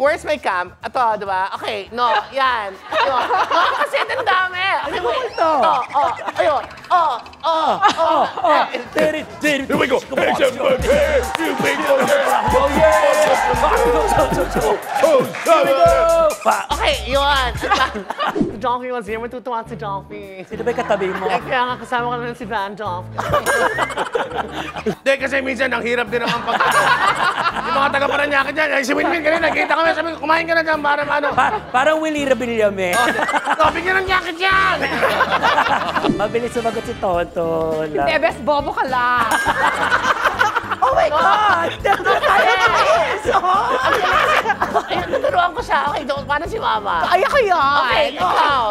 where's my cam? Ito, di ba? Okay, no, yan. No, kasi ang dami. Ano mo ito? Ayun. Here we go. Here we go. Okay, yun. Jonky was here. Matutuwa si Jonky. Sino ba yung katabi mo? Eh, kaya nga kasama ko na si Van Jonky. Hindi, kasi minsan ang hirap din naman pag yung mga taga-Paranaque dyan. Ay, si Winwin kanina, nakita kami, sabi ko, kumain ka na dyan para ano. Parang Willie Rebillame. Bigyan ng jacket yan! Mabilis sumagot si Tonton. Bebes, bobo ka lang. Oh my God! Ayun, tuturuan ko siya. Okay, doon, paano si Mama? Ay, ako yan. Okay, ikaw.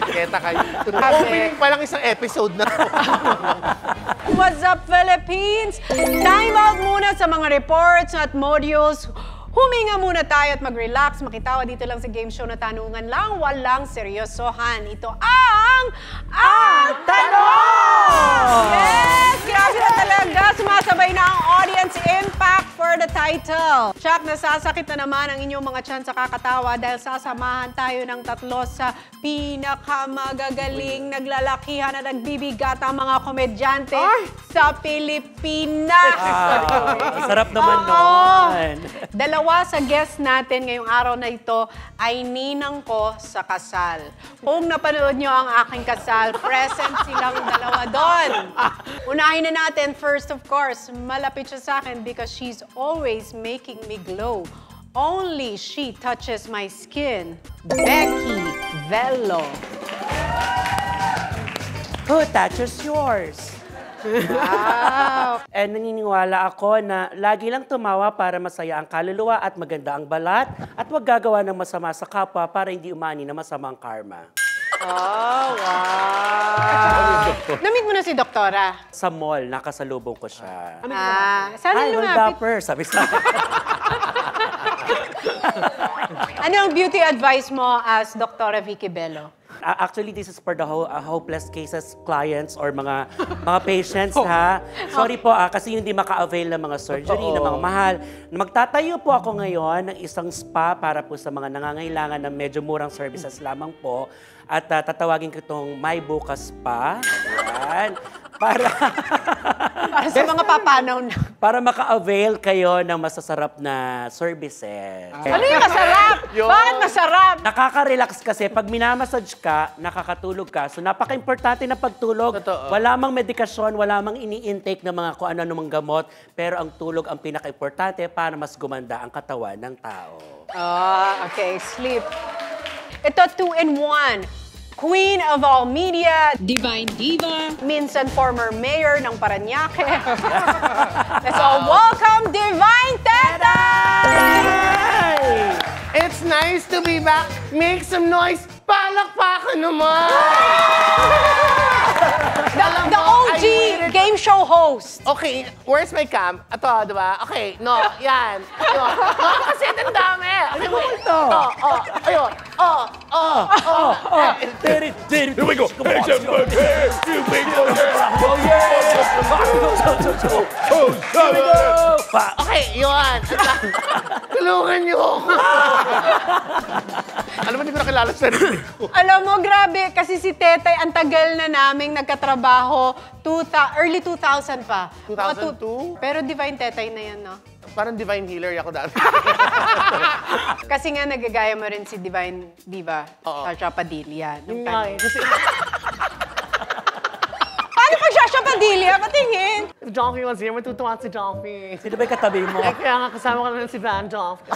Keta kayo. Opening pa lang isang episode na. What's up, Philippines? Time out muna sa mga reports at modules. Huminga muna tayo at mag-relax. Makitawa dito lang sa game show na tanungan lang, walang seryosohan. Ito ang Tanong! Yes! Grabe na talaga. Sumasabay na ang audience impact for the title. Chuck, nasasakit na naman ang inyong mga tiyan sa kakatawa dahil sasamahan tayo ng tatlo sa pinakamagagaling, naglalakihan at nagbibigat ang mga komedyante sa Pilipinas. Sarap naman nun. Dalawa sa guest natin ngayong araw na ito ay ninang ko sa kasal. Kung napanood nyo ang aking kasal, present silang dalawa doon. Unahin na natin, first of course, malapit siya sa akin because she's always making me glow. Only she touches my skin. Becky Velo. Who touches yours? Wow! And naniniwala ako na lagi lang tumawa para masaya ang kaluluwa at maganda ang balat at huwag gagawa ng masama sa kapwa para hindi umani na masamang karma. Oh, wow! Namit mo na si Doktora? Sa mall, nakasalubong ko siya. Sana Hi, lumapit. Dapper, sabi sa Ano ang beauty advice mo as Doktora Vicky Bello? Actually, this is for the hopeless cases clients or mga patients, ha? Sorry po, kasi hindi maka-avail ng mga surgery, ng mga mahal. Magtatayo po ako ngayon ng isang spa para po sa mga nangangailangan ng medyo murang services lamang po. At tatawagin ko itong My Bukas Spa. Yan. Para sa mga papanaw na. Para maka-avail kayo ng masasarap na services. Ano yung masarap? Bakit masarap? Nakaka-relax kasi pag minamassage ka, nakakatulog ka. So napaka-importante na pagtulog. Totoo. Wala mang medikasyon, wala mang ini-intake ng mga kung ano-ano mang gamot. Pero ang tulog ang pinaka-importante para mas gumanda ang katawan ng tao. Okay, sleep. Ito, 2-in-1. Queen of all media, Divine Diva, minsan former mayor ng Parañaque. Let's all welcome Divine Teta! It's nice to be back. Make some noise. Palakpakan naman! The OG game show host. Okay, where's my cam? Ito, di ba? Okay, no, yan. No, kasi ang dami. Ano mo ito? Ayun. Here we go. Here we go. Okay, yun. Tulungan niyo ako. Alam mo, hindi ko nakilala sa sarili ko. Alam mo, grabe, kasi si Tetay, ang tagal na naming nagkatrabaho, early 2000 pa. 2002? Pero Divine Tetay na yan, no? Parang divine healer ako dati. Kasi nga nagagaya mo rin si Divine Diva, Sasha Padilla. Nung time. Kasi Paano pa Sasha Padilla? Patingin! if Jonky was here, matutuwa si Jonky. Sino ba yung katabi mo? Eh, kaya nga kasama ko na si Van Jonky.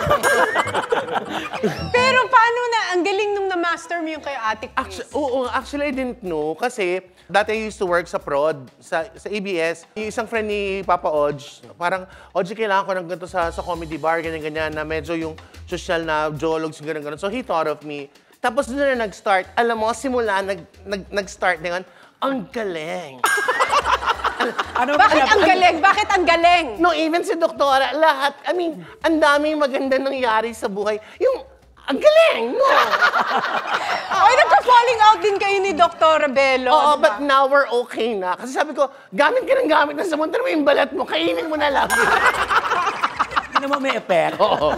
Pero paano na, ang galing nung na-master mo yung kay Ate Chris. Actually, I didn't know kasi dati I used to work sa prod, sa ABS. Yung isang friend ni Papa Odge, parang, Odge, kailangan ko ng ganito sa comedy bar, ganyan-ganyan, na medyo yung social na jologs, ganyan-ganyan. So he thought of me. Tapos doon na nag-start. Alam mo, simula nag-start na yun, ang galing. Bakit ang galing? Bakit ang galing? No, even si Doktora, lahat, I mean, ang daming maganda nangyari sa buhay. Yung, ang galing, no? Ay, nagka-falling out din kayo ni Dr. Bello. Oo, diba? but now we're okay na. Kasi sabi ko, gamit ka ng gamit na samuntan mo yung balat mo, kainin mo na lang. mo may effect. Oo.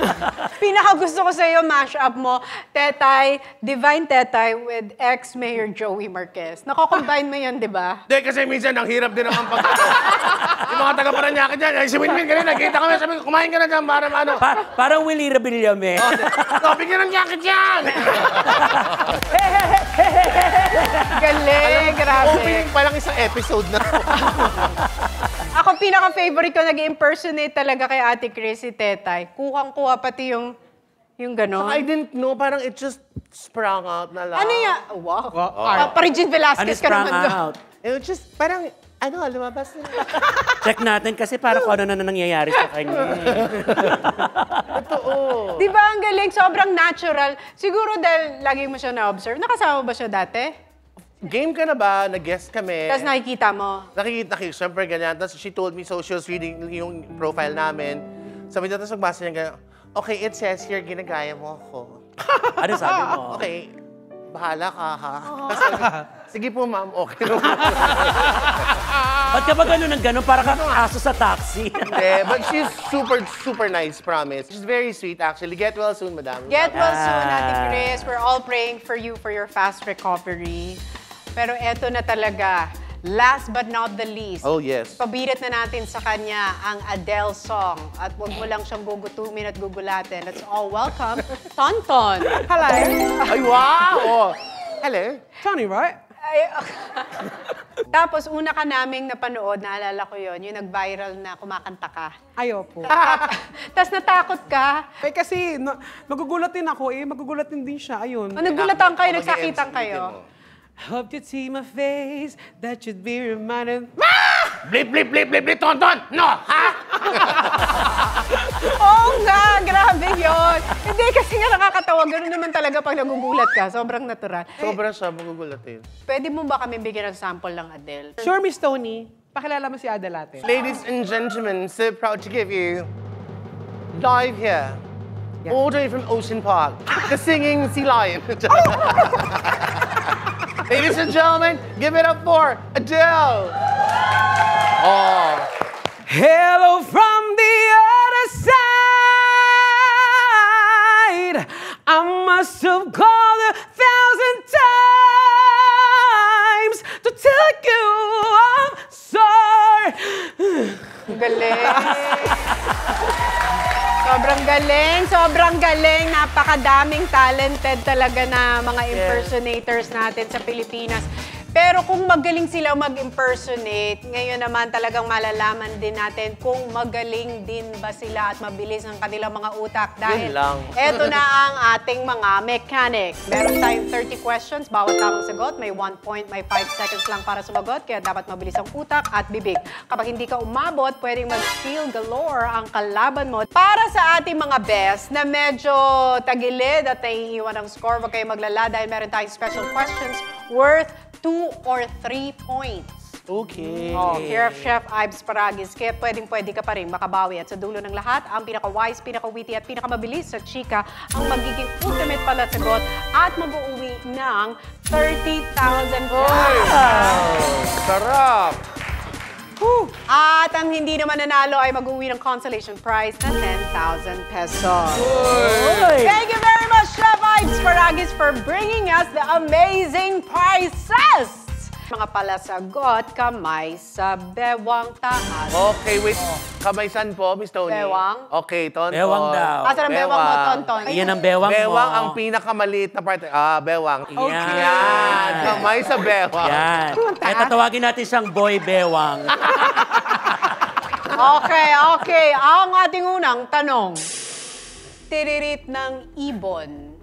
Pinakagusto ko sa'yo, mash-up mo, Tetay, Divine Tetay with ex-Mayor Joey Marquez. Nako-combine mo yan, di ba? Hindi, kasi minsan ang hirap din naman pag yung mga taga-Paranaque dyan, ay si Winwin kanina, nakita kami, sabi ko, kumain ka na dyan para ano. Parang Willie Rebillame. Oh, bigyan ng jacket yan! Galing, grabe. Opening pa lang isang episode na. Ako, pinaka-favorite ko, nag-impersonate talaga kay Ate Chris, si Tetay. Kuhang-kuha pati yung gano'n. I didn't know, parang it just sprang out na lang. Ano yan? Wow. Pa-Regine Velasquez ka Sprang naman doon. out. It was just, parang, lumabas na. Check natin kasi para kung ano na nangyayari sa kanya. Totoo. Di ba ang galing? Sobrang natural. Siguro dahil lagi mo siya na-observe. Nakasama ba siya dati? Game ka na ba? Nag-guest kami. Tapos nakikita mo. Nakikita, syempre ganyan. Tapos she told me, so she was reading yung profile namin. Sabi niya, tapos magbasa niya ganyan, okay, it says here, ginagaya mo ako. Ano sabi mo? Okay, bahala ka ha. Tapos, sige po ma'am, okay. Ba't ka ba ganun ng ganun? Para kang aso sa taxi. Hindi, but she's super, super nice, promise. She's very sweet actually. Get well soon, madam. Get well soon, Ate Chris. We're all praying for you for your fast recovery. Pero eto na talaga. Last but not the least. Oh, yes. Pabirit na natin sa kanya ang Adele song. At huwag mo lang siyang gugutumin at gugulatin. Let's all welcome Tonton. Hello. Ay, wow! Oh. Hello. Tony, right? Ay, Tapos una ka naming napanood, naalala ko yon, yung nag-viral na kumakanta ka. Ayoko. Tapos natakot ka. Eh kasi, magugulatin ako magugulatin din siya. Ayun. Nagulatan kayo, Ako nagsakitan mag-i-MC kayo. mo. Hope you see my face, that should be reminded. Blip, blip, blip, blip, blip, tonton! No, ha? Oo nga, grabe yun. Hindi, kasi nga nakakatawa. Ganun naman talaga pag nagugulat ka. Sobrang natural. Sobrang siya magugulatin. Pwede mo ba kami bigyan ng sample ng Adele? Sure, Miss Tony. Pakilala mo si Adelate. Ladies and gentlemen, so proud to give you live here, all the way from Ocean Park, the singing sea lion. Ladies and gentlemen, give it up for Adele. Oh. Hello from the other side. I must have called 1,000 times to tell you I'm sorry. Galing. Sobrang galing, sobrang galing. Napakadaming talented talaga na mga impersonators natin sa Pilipinas. Pero kung magaling sila mag-impersonate, ngayon naman talagang malalaman din natin kung magaling din ba sila at mabilis ang kanilang mga utak. Dahil Yun lang. eto na ang ating mga mechanics. Meron tayong 30 questions, bawat tamang sagot. May 1 point, may 5 seconds lang para sumagot, kaya dapat mabilis ang utak at bibig. Kapag hindi ka umabot, pwedeng mag-steal galore ang kalaban mo. Para sa ating mga best na medyo tagilid at naiiwan ang score, wag kayo maglala dahil meron tayong special questions worth 2 or 3 points. Okay. Oh, here of Chef Ives Paragis. Kaya pwedeng-pwede ka pa rin makabawi. At sa dulo ng lahat, ang pinaka-wise, pinaka-witty at pinaka-mabilis sa chika ang magiging ultimate palasagot at mag-uuwi ng 30,000 pesos. Sarap. At ang hindi naman nanalo ay mag-uwi ng consolation prize na 10,000 pesos. Thank you very much, Chef Ives Paragis, for bringing us the amazing prizes! Mga palasagot, kamay sa bewang taas. Okay, wait. Kamay saan po, Miss Tony? Bewang. Okay, Tonton. Bewang daw. Asa ng bewang mo, Tonton? Iyan ang bewang mo. Bewang ang pinakamaliit na part. Bewang. Yan. Yan. Kamay sa bewang. Yan. Kaya tatawagin natin siyang Boy Bewang. Okay. Ang ating unang tanong. Tiririt ng ibon.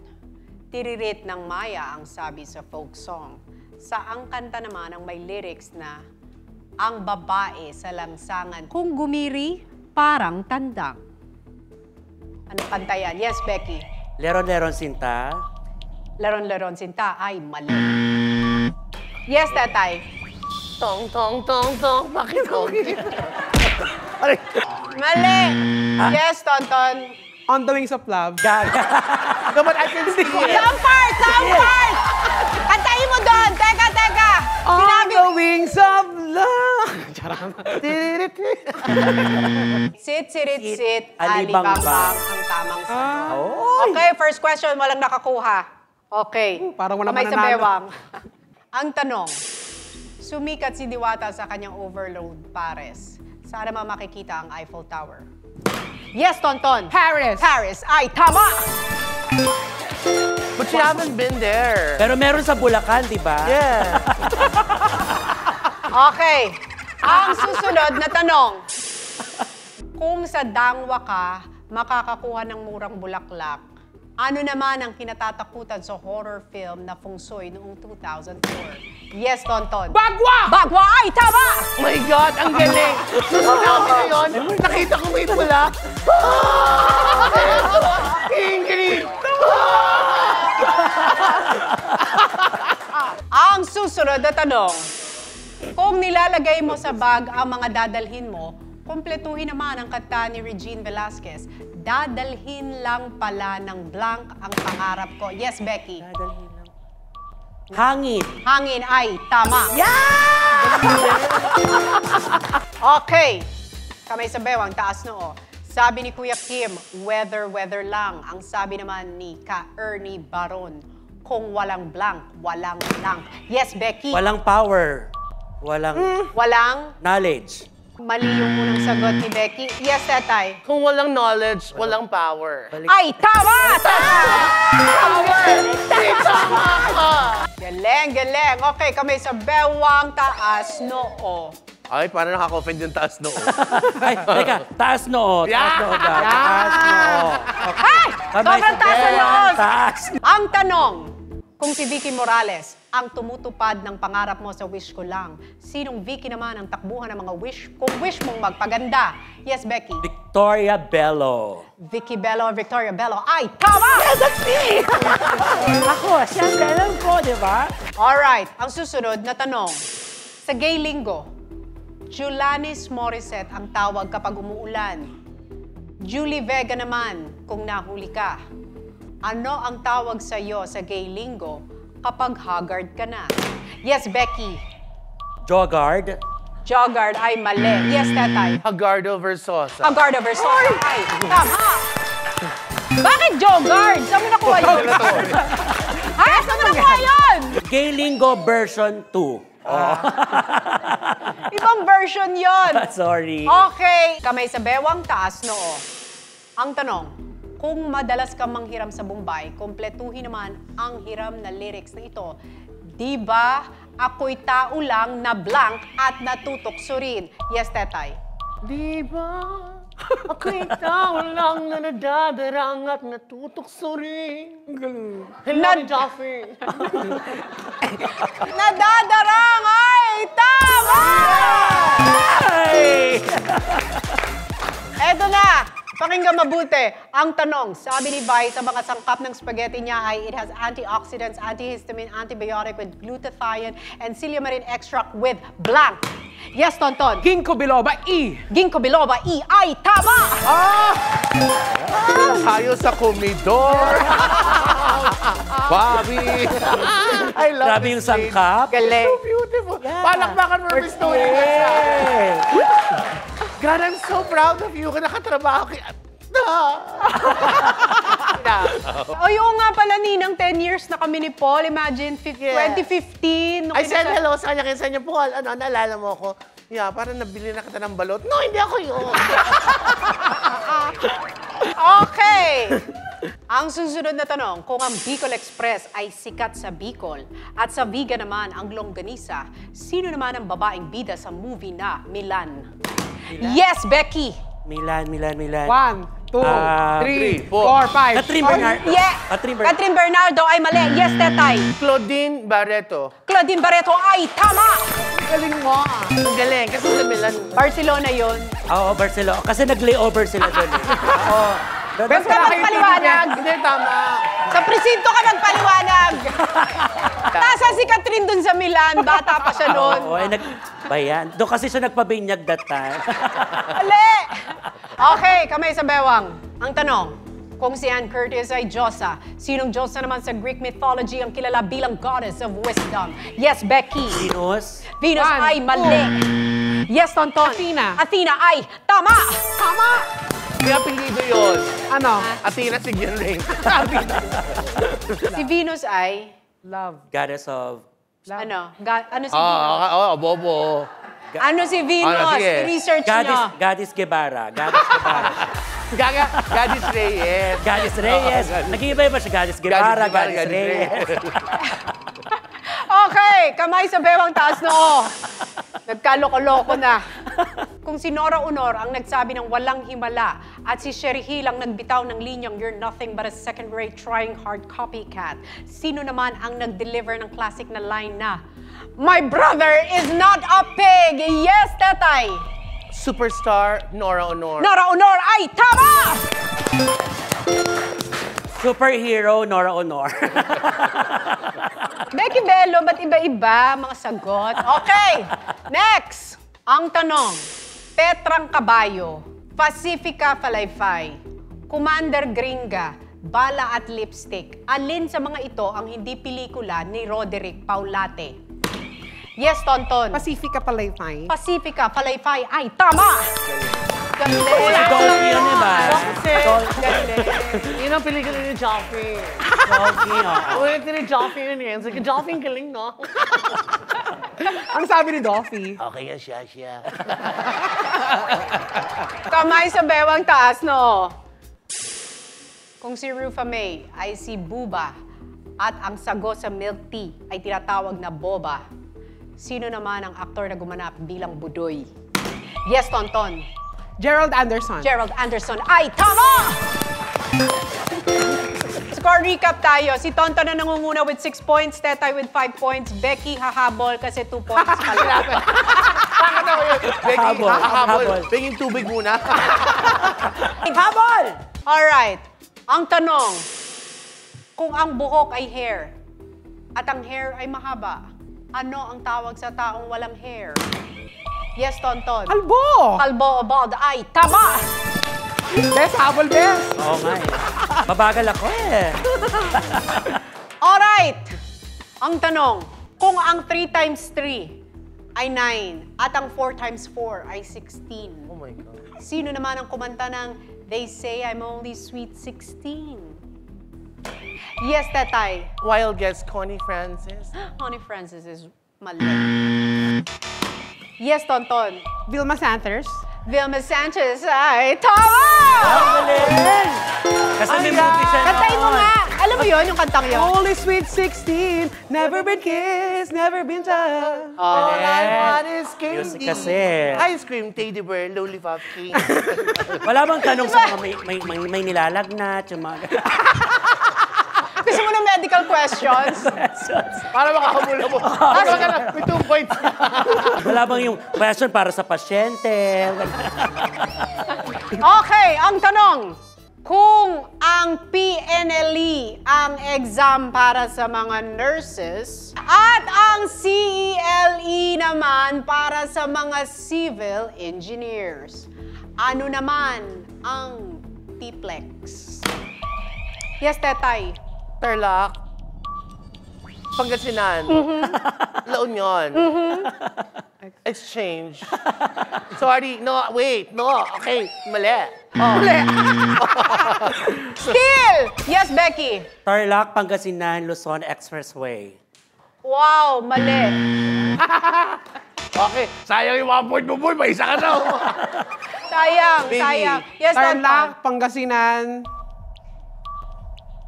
Tiririt ng maya ang sabi sa folk song. Saang kanta naman ang may lyrics na ang babae sa langsangan kung gumiri, parang tandang. Anong kanta yan? Yes, Becky. Leron-leron sinta. Laron-laron sinta ay mali. Yes, Tatay. Tong, tong, tong, tong. Bakit ko? Mali. Yes, Tonton. On the Wings of Love. No, but I can see it. Some part! Kantahin mo doon! Teka! On the wings of love. Sit, sirit, sit, Alibang-bang. alibang-bang ang tamang sagot. Oy! Okay, first question, walang nakakuha. Okay. Parang wala Kamay sa mananalo. bewang. Ang tanong, sumikat si Diwata sa kanyang Overload Pares. Saan naman makikita ang Eiffel Tower? Yes, Tonton. Paris. Paris ay tama! But you haven't been there. Pero meron sa Bulacan, di ba? Yeah. Okay. Ang susunod na tanong. Kung sa Dangwa ka, makakakuha ng murang bulaklak, ano naman ang kinatatakutan sa horror film na Feng Shui noong 2004? Yes, Tonton. Bagwa! Bagwa ay tama! Oh my God, ang galing. Susunod ko yun, nakita ko may pula. Ingrid! Ang susunod na tanong. Kung nilalagay mo sa bag ang mga dadalhin mo, kumpletuhin naman ang kanta ni Regine Velasquez. Dadalhin lang pala ng blank ang pangarap ko. Yes, Becky. Dadalhin lang. Hangin. Hangin ay tama. Okay. Kamay sa bewang, taas noo. Sabi ni Kuya Kim, weather lang. Ang sabi naman ni Ka-Ernie Baron, kung walang blank, walang blank. Yes, Becky. Walang power. Walang Walang. knowledge. Mali yung unang sagot ni Becky. Yes, Tetay. Kung walang knowledge, walang power. Ay, tama! Power! Tama ka! Galing, galing. Okay, kami sa bewang, taas noo. Ay, parang nakaka-offend yung taas noo. Ay, teka, taas noo. Taas noo ba? Taas noo. Ay! Kamay Sobrang sa taas na bewang, noon! Taas. Ang tanong, kung si Vicky Morales ang tumutupad ng pangarap mo sa Wish Ko Lang, sinong Vicky naman ang takbuhan ng mga wish kung wish mong magpaganda? Yes, Becky. Victoria Bello. Vicky Bello, Victoria Bello. Ay, tama! Yes, that's me! Ako, siyempre, alam ko, di ba? Alright, ang susunod na tanong. Sa Gay Linggo, Julanis Morissette ang tawag kapag umuulan. Julie Vega naman kung nahuli ka. Ano ang tawag sa iyo sa Gay Linggo kapag haggard ka na? Yes, Becky. Jogard. Jogard ay mali. Yes, Tetay. Hagardo Versosa. Haggard over Sosa ay tama. Bakit Jogard? Saan mo nakuha yun? Ha? Saan mo nakuha yun? Gay Linggo version 2. Ibang version yon. Sorry. Okay. Kamay sa bewang, taas noo. Ang tanong, kung madalas kang manghiram sa Bombay, kompletuhin naman ang hiram na lyrics na ito. Di ba, ako'y tao lang na blank at natutokso rin. Yes, Tetay. Di ba? Ako'y tao lang na nadadarang at natutokso rin. Hello, Joffrey. Nadadarang ay tama! Ay! Eto na! Pakinggan mabuti. Ang tanong, sabi ni Vi, sa mga sangkap ng spaghetti niya ay it has antioxidants, antihistamine, antibiotic with glutathione, and silyamarin extract with blank. Yes, Tonton. Ginkgo biloba, E. Ginkgo biloba, E ay tama! Tayo sa komedor. Bobby. I love Grabe yung this lady. sangkap. Galing. So beautiful. Palakpakan for Miss Tony. Hey! God, I'm so proud of you. Nakatrabaho kay... O yung nga pala, Ninang, 10 years na kami ni Paul. Imagine, 2015. nung I said kinasa- hello sa kanya. Kaya sa kanya, Paul, ano, naalala mo ako? Yeah, parang nabili na kita ng balot. No, hindi ako yun. Okay! Ang susunod na tanong, kung ang Bicol Express ay sikat sa Bicol at sa Viga naman ang longganisa, sino naman ang babaeng bida sa movie na Milan? Yes, Becky! Milan. 1, 2, 3, 3, 4, 5. Catherine Bernardo. Yeah! Catherine Bernardo. Catherine Bernardo ay mali. Yes, Tetay. Claudine Barreto. Claudine Barreto ay tama! Galing mo. Ang galing. Kasi sa Milan. Barcelona yon. Oo, Barcelona. Kasi nag-layover sila doon. Oo. Basta magpaliwanag. Hindi, tama. Sa presinto ka nagpaliwanag. Nasa si Catherine dun sa Milan. Bata pa siya noon. Oo, ay bayan. Doon kasi siya nagpabinyag that time. Ali! Okay, kamay sa bewang. Ang tanong, Kung si Ann Curtis ay Diyosa, sinong Diyosa naman sa Greek mythology ang kilala bilang goddess of wisdom? Yes, Becky. Venus. Venus One, ay mali. Yes, Tonton. Athena. Athena ay tama. Tama! May apelido yun. Ano? Athena Sigyan rin. Si Venus ay, Love. Goddess of... ano si Venus? Bobo. Ano si Venus? Ano, sige. I-research nyo. Goddess Guevara. Goddess Guevara. Gadis Reyes. Goddess Reyes. Nag-iiba-iba siya. Goddess Guevara, Goddess Reyes. Okay, kamay sa bewang taas noo. Nagkaloko-loko na. Kung si Nora Honor ang nagsabi ng walang himala at si Sherry Hill ang nagbitaw ng linyang you're nothing but a second-rate trying hard copycat, sino naman ang nag-deliver ng classic na line na my brother is not a pig! Yes, Tetay! Superstar Nora Honor. Nora Honor ay tama! Superhero Nora Honor. Becky Bello, ba't iba-iba mga sagot? Okay, next. Ang tanong, Petrang Kabayo, Pacifica Falayfay, Commander Gringa, Bala at Lipstick. Alin sa mga ito ang hindi pelikula ni Roderick Paulate? Yes, Tonton. Pacifica Palayfay. Pacifica Falayfay ay tama! Galing! Dolphy yun, diba? Galing! Yun ang pelikula ni Joffrey. Dolphy, oh. Ulit ni Joffrey yun yan. Sige, Joffrey ang galing, no? Ang sabi ni Doffy? Okay yan siya. Kamay sa bewang taas, no? Kung si Rufa May ay si Buba at ang sagot sa milk tea ay tinatawag na boba, sino naman ang aktor na gumanap bilang Budoy? Yes, Tonton. Gerald Anderson. Gerald Anderson ay tama! Score recap tayo. Si Tonton na nangunguna with 6 points, Tetay with 5 points, Becky hahabol kasi 2 points pa lang. Becky, Habol. habol. Pingin tubig muna. Habol! Alright, ang tanong, kung ang buhok ay hair at ang hair ay mahaba, ano ang tawag sa taong walang hair? Yes, Tonton. Kalbo! Kalbo o bald ay tama! Bes, habol, Bes! Oo nga eh. Mabagal ako eh. Alright, ang tanong, kung ang 3 times 3 ay 9 at ang 4 times 4 ay 16, Oh my God. sino naman ang kumanta ng They Say I'm Only Sweet 16? Yes, Tetay. Wild guess, Connie Francis. Honey Francis is mali. Yes, Tonton. Vilma Santos. Vilma Sanchez ay tama! Ang galing! Kasi may movie siya Kantayin mo noon. nga. Alam mo yun, yung kantang yun? Only sweet 16, never been kissed, never been touched. All I Eh, want is candy. music kasi. Ice cream, teddy bear, lollipop king. Wala bang tanong sa mga may nilalagnat, yung mga... Gusto mo ng medical questions? Para makakamula mo. Para ka na, may 2 points. Wala bang yung question para sa pasyente? Okay, ang tanong. Kung ang PNLE ang exam para sa mga nurses at ang CELE naman para sa mga civil engineers, ano naman ang TPLEX? Yes, Tetay. Tarlac. Pangasinan. La Union. Exchange. Sorry, no, wait, no. Okay, mali. Still! Yes, Becky. Tarlac, Pangasinan, Luzon Expressway. Wow, mali. Okay, sayang yung 1 point mo, boy. May isa ka na. Sayang, Baby. sayang. Yes, Tonton. Tarlac, Pangasinan,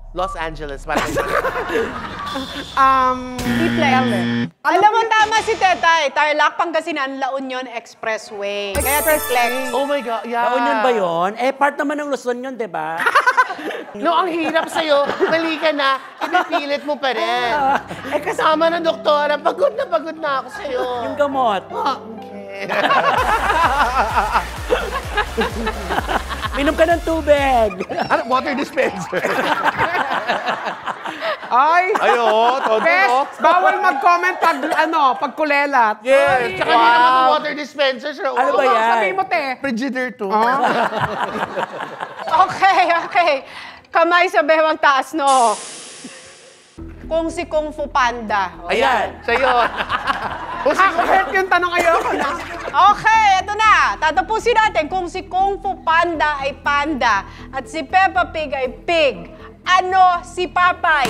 Los Angeles. Parang TPLEX. Alam mo, tama si Tetay. Tarlac, Pangasinan, La Union Expressway. Kaya TPLEX. oh my God, yeah. La Union ba yun? Eh, part naman ng Luzon yun, di ba? No, ang hirap sa'yo. Mali ka na, pinipilit mo pa rin. Eh, kasama ng doktora, pagod na ako sa'yo. Yung gamot. Okay. Minom ka ng tubig. Ano, water dispenser. ay, Ayo, todo. Bes, bawal mag-comment pag kulelat. Yes, tsaka hindi naman yung water dispenser. Sir. Ano ba yan? Sabi mo, te. Frigidaire too. Okay, okay. Kamay sa bewang taas, no? Kung si Kung Fu Panda. O, Ayan, siya yun. Hurt yung tanong ayoko na. Okay, eto na. Tatapusin natin kung si Kung Fu Panda ay panda at si Peppa Pig ay pig. Ano si Papay?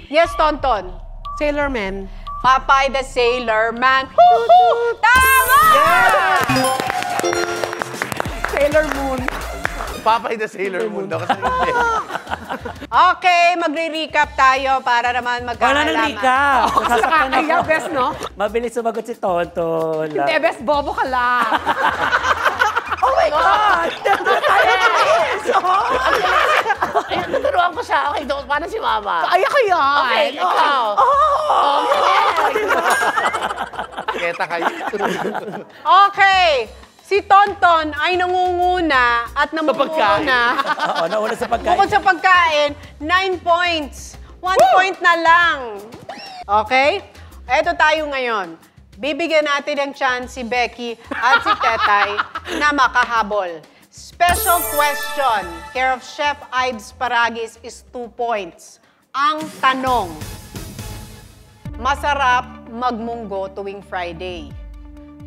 Yes, Tonton. Sailor Man. Popeye the Sailor Man. Woohoo! Tama! Sailor Moon. Papay the Sailor Moon daw kasi hindi. Okay, magre-recap tayo para naman Wala magkakalaman. nang recap. Sasaktan Nakakaya, ako. best, no? Mabilis sumagot si Tonton. Hindi, best, bobo ka lang. Oh my God! Ayun, tuturuan ko siya. Okay, paano si Mama? Kaya ko yan. Okay, ikaw. Keta kayo. Okay, si Tonton ay nangunguna at namumuna. Oo, nauna sa pagkain. Bukod sa pagkain, 9 points. 1 point na lang. Okay? Eto tayo ngayon. Bibigyan natin ng chance si Becky at si Tetay na makahabol. Special question, care of Chef Ives Paragis is 2 points. Ang tanong, masarap magmunggo tuwing Friday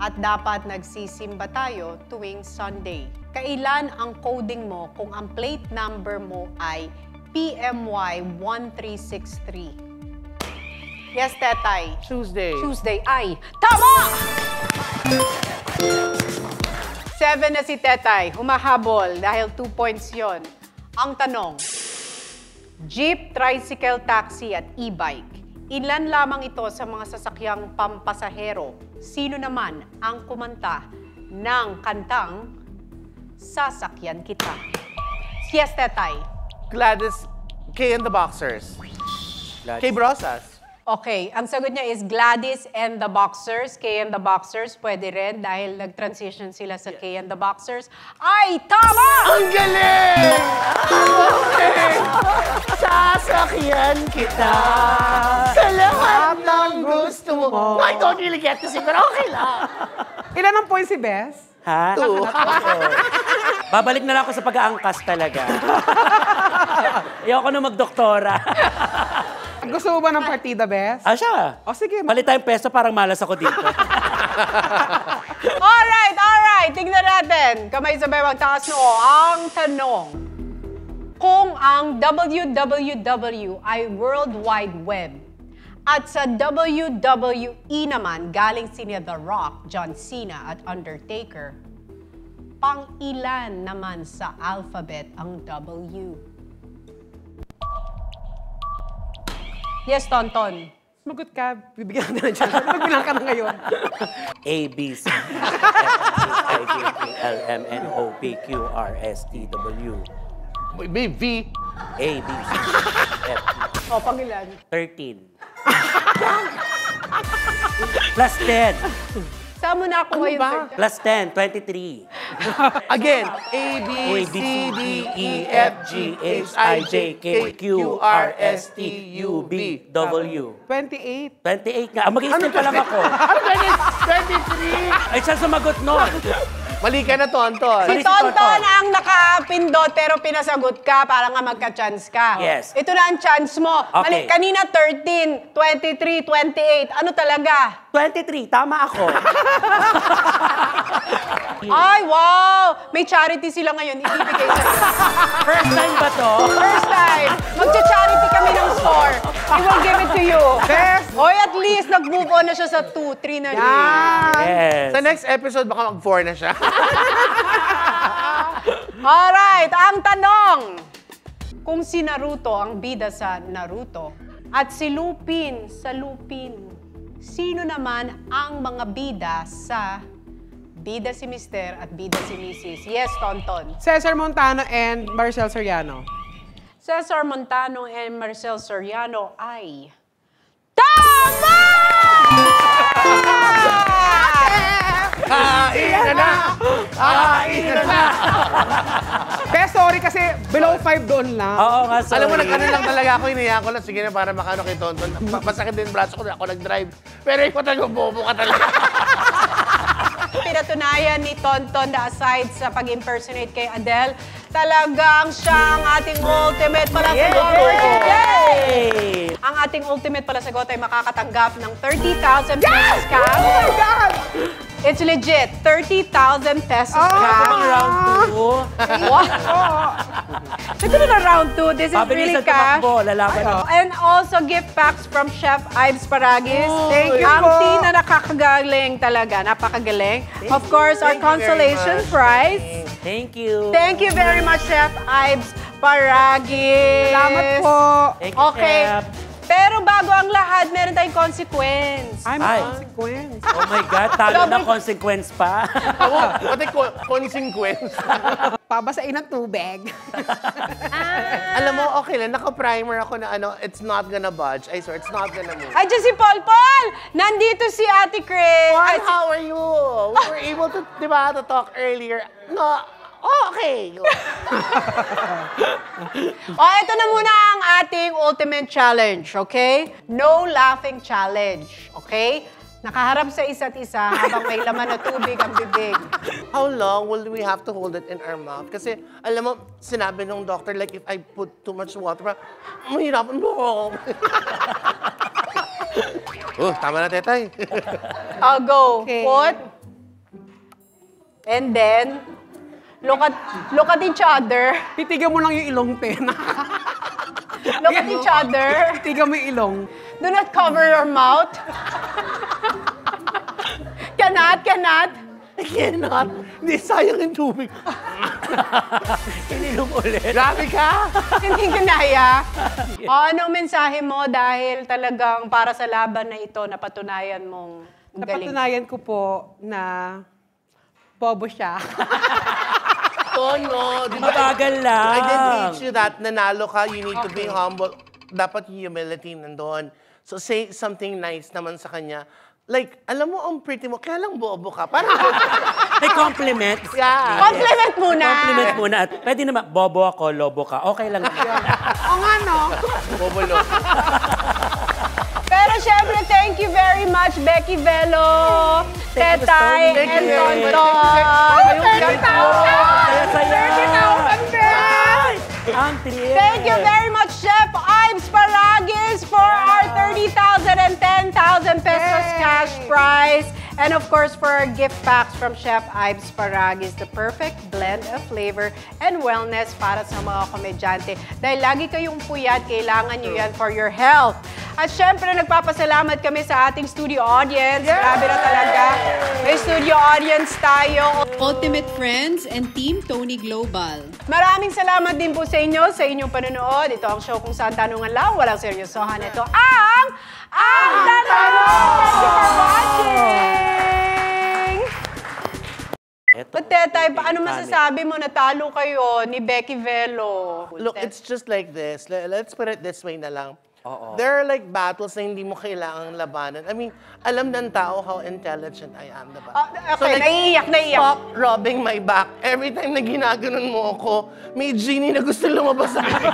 at dapat nagsisimba tayo tuwing Sunday. Kailan ang coding mo kung ang plate number mo ay PMY 1363? Yes, Tetay. Tuesday. Tuesday ay tama! 7 na si Tetay, humahabol dahil 2 points yon. Ang tanong, jeep, tricycle, taxi at e-bike. Ilan lamang ito sa mga sasakyang pampasahero? Sino naman ang kumanta ng kantang Sasakyan Kita? Yes, Tetay. Gladys, K and the Boxers. K Brosas. Okay, ang sagot niya is Gladys and the Boxers. K and the Boxers, pwede rin dahil nag-transition sila sa K and the Boxers. Ay, tama! Ang galing! Sasakyan kita. Sa lahat ng gusto mo. I don't really get to sing, pero okay lang. Ilan ang points si Bess? Ha? Oo. Babalik na lang ako sa pag-aangkas talaga. Ayoko na magdoktora. Gusto mo ba ng partida, Bess? Ah, siya. O sige, Palit tayong peso, parang malas ako dito. Alright. Tingnan natin. Kamay sa bewang taas noo. Ang tanong, kung ang WWW ay World Wide Web at sa WWE naman galing sina The Rock, John Cena at Undertaker, pang-ilan naman sa alphabet ang W? Yes, Tonton. Magot ka. Bibigyan natin ng chance. Magbilang ka na ngayon. A, B, C, D, F, G, I, J, K, L, M, N, O, P, Q, R, S, T, W. May V. A, B, C, D, F, G, O, pang-ilan? 13. Plus 10. Saan mo nakuha yung third? Plus 10, 23. Again, A, B, C, D, E, F, G, H, I, J, K, Q, R, S, T, U, V. W. 28. 28 nga. Mag-i-step pa lang ako. Ano 23? Ay, siya sumagot nun. Mali ka na, Tonton. Si Sorry, si Tonton. Tonton ang nakapindot pero pinasagot ka para nga magka-chance ka. Yes. Ito na ang chance mo. Okay. Kanina 13, 23, 28. Ano talaga? 23, tama ako. Ay, wow! May charity sila ngayon. Ibibigay sa First time ba to? first time. Magcha-charity kami ng store. We will give it to you. Best! Hoy, at least nag-move on na siya sa 2, 3 na rin. Yes. Sa next episode, baka mag-4 na siya. Alright, ang tanong. Kung si Naruto ang bida sa Naruto at si Lupin sa Lupin, sino naman ang mga bida sa bida si Mister at bida si Mrs.? Yes, Tonton. Cesar Montano and Marcel Soriano. Cesar Montano and Marcel Soriano ay tama! Kain na na! Kain na na! Best, sorry kasi below 5 doon lang. Oo nga, sorry. Alam mo, nag-ano lang talaga ako, hinayaan ko lang. Sige na, para makano kay Tonton. Masakit din yung braso ko, ako nag-drive. Pero ikaw talaga, bobo ka talaga. Pinatunayan ni Tonton na aside sa pag-impersonate kay Adele, Talagang siya ang ating ultimate palasagot. Yay! Ang ating ultimate palasagot ay makakatanggap ng 30,000 pesos cash. Oh my God! It's legit, 30,000 pesos Ito cash. bang round 2? What? Ito na round 2. This is really Pabilisan cash. tumakbo, lalaban na. And also gift packs from Chef Ives Paragis. Thank you Ang po. tea na nakakagaling talaga, napakagaling. Of course, our Thank you very consolation much. prize. Thank you. Thank you very much, Chef Ives Paragis. Salamat po. Thank you, Okay. Chef. Pero bago ang lahat, meron tayong consequence. I'm Ay. consequence. Oh my God, talo na consequence pa. Pati consequence. Pabasain ng tubig. Alam mo, okay lang. Naka-primer ako na it's not gonna budge. I swear, it's not gonna move. Ay, dyan si Paul Paul! Nandito si Ate Chris. Juan, how are you? We were able to, di ba, to talk earlier. No, okay. Ito na muna ang ating ultimate challenge, okay? No laughing challenge, okay? Nakaharap sa isa't isa habang may laman na tubig ang bibig. How long will we have to hold it in our mouth? Kasi, alam mo, sinabi nung doctor, like, if I put too much water, mahirapan mo ako. Tama na, tetay. I'll go. Okay. Put. And then, look at each other. Titigan mo lang yung ilong, pena. Look at each other. Titigan mo yung ilong. Do not cover your mouth. Cannot. I cannot. Hindi, sayang yung tubig. Ininom ulit. Grabe ka! Hindi kinaya. Anong mensahe mo dahil talagang para sa laban na ito, napatunayan mong galing? Napatunayan ko po na bobo siya. Oh, no. Di ba? Mabagal lang. I did teach you that nanalo ka, you need to be humble. Dapat humility nandun. So say something nice naman sa kanya. Like, alam mo, ang pretty mo, kaya lang bobo ka. Parang, May compliment. yeah. Compliment muna. Compliment muna. At pwede naman, bobo ako, lobo ka. Okay lang naman. O nga, no? Bobo lo. Pero syempre, thank you very much, Becky Velo, Thank you, Tetay, Tony. and Thank you. Tonton. 30,000! Ang trip. Thank you very much, Chef Ives Paragis, for our 30,000 and 10,000 pesos cash prize. And of course, for our gift packs from Chef Ives Paragis, the perfect blend of flavor and wellness para sa mga komedyante. Dahil lagi kayong puyat, kailangan nyo yan for your health. At syempre, nagpapasalamat kami sa ating studio audience. Grabe na talaga. May studio audience tayo. Ultimate Friends and Team Tony Global. Maraming salamat din po sa inyo, sa inyong panonood. Ito ang show kung saan tanungan lang, walang seryosohan. Ito ang Tanong! Thank you for watching! Eto. But Tetay, paano masasabi mo natalo kayo ni Becky Velo? Look, it's just like this. Let's put it this way na lang. Oo. There are like battles na hindi mo kailangang labanan. I mean, alam ng tao how intelligent I am, diba? Okay, naiiyak. Stop rubbing my back. Every time na ginaganon mo ako, may genie na gusto lumabas sa akin.